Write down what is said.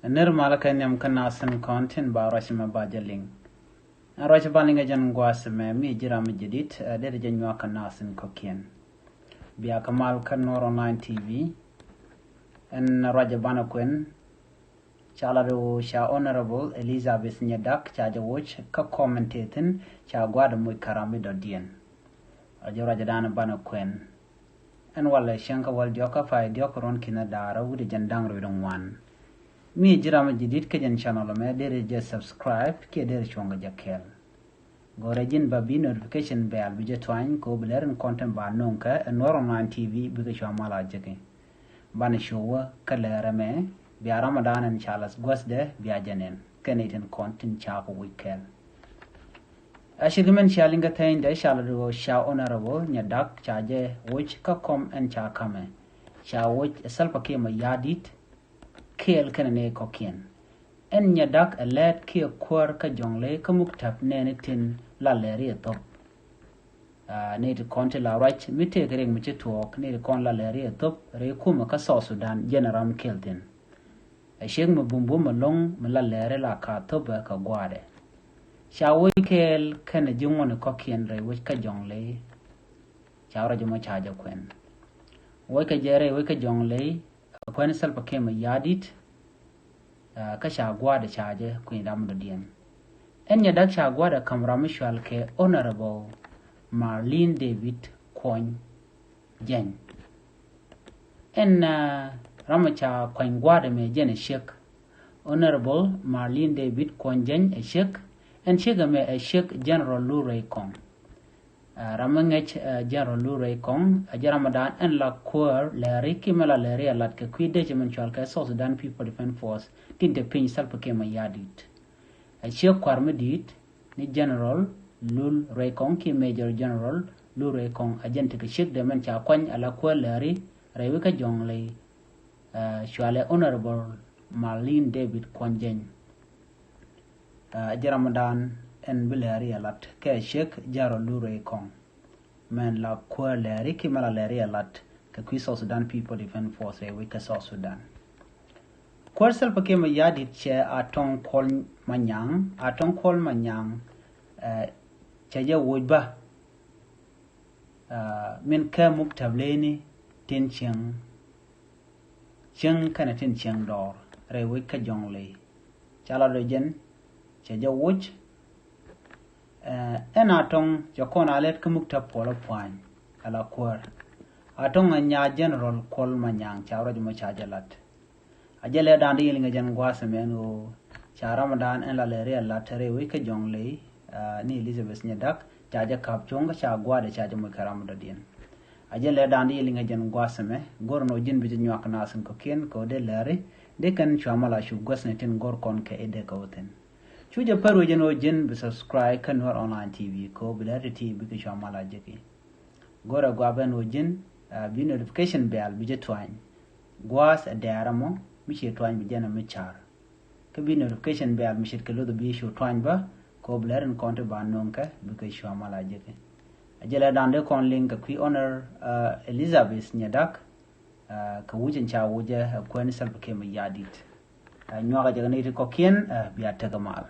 Nirmala kanyam kanasan content ba rashima bajaling. Rash balinga jan gwasme mi jiram jidit dere janwa kanasan kokien. Biya kamal kanor online TV en rajabana kwen chalado sha honorable Elizabeth nyadak cha jawoch ka commentatin cha gwada muy karami do diɛn. Ajo rajadana bana kwen en wala shanka wal joka fa diokoron kina dara wudi jandang rodong wan. Mi jirama jidit ke jan channel me dere je subscribe ke dere chonga jakel. Gore jin babi notification bell bije twine ko bleren content ba nonka Nuer online TV bige chwamala jeke. Bana showa kalera me biya Ramadan and chalas gwasde biya janen keneten content chako wikel. Ashigimen shalinga tain de shalado sha honorable nyadak chaje which ka kom en cha kame. Sha which salpa kema yadit keel kanane kokien. En nyadak a led kia kwar ka jongle ka muktap nene tin la leri atop. Nete konte la rach mite kereng miche tuok nete kon la leri atop re kuma ka so Sudan generam keltin. A shek me bumbu malong me la leri la ka toba ka gwade. Sha woi keel kane jungone kokien re wich ka jongle. Sha ora jumo chaja kwen. Woi ka jere woi ka jongle kwen salpa kema yadit ka sha gwada chaje kwen damdo diɛn. En nyadak sha gwada kamramishwal ke honorable Marlene David Kwon Jen. En ramacha kwen gwada me jen e shek. Honorable Marlene David Kwon Jen e shek. En shega me e shek General Lure Kong. Ramangech General Lure Kong Ramadan en la kwar Lääri kimela Lääri alat ke kwide jemenchwal ke South Sudan People Defense Force tinte pin salpa ke mayadit. A shek kwar medit ni General Lul Rekong ki Major General Lul Rekong agent ke shek de men cha kwany ala kwar Lääri rewe ka jongle shwale Honorable Marlene David Kwon Jen. Ramadan en Lääri alat ke shek Jaro Lure Kong men la kwar Lääri ki mala Lääri alat ke kwi South Sudan People Defense Force rewe ka South Sudan. Kwar salpa ke mayadit che atong kol manyang che je wujba min ka muktableni tin cheng kana tin cheng dor rewe ka jongle chala dojen che je wuj en atong jokon alet ka muktab polo pwan ala kwar atong nya general kol manyang chawra jumo chajalat ajele dandi yilinga jan gwasa menu cha Ramadan en la Lääri alat rewe ka jongle ni Elizabeth nyadak chaja kapchonga cha gwada chaja mo karamdo diɛn. Ajele dandi yilinga jan gwasa me gorno jin bi nyak nasen ko ken ko de Lääri de kan chamala shu gwasne tin gor kon ke ede ko ten. Chuja paru jeno jin bi subscribe kan Nuer online TV ko Lääri TV bi chamala jeki. Gora gwaben o jin bi notification bell bi jetwany. Gwas adaramo mi che twany bi jena mi char. Ke bi notification bell mi shit ke lo bi shu twany ba ko Lääri konte ba nonka bi chamala jeki. Ajela dande kon link kwi honor Elizabeth nyadak ka wujin cha wuje kwen salpa ke yadit. Nywaga jagane ko kien bi atagamal.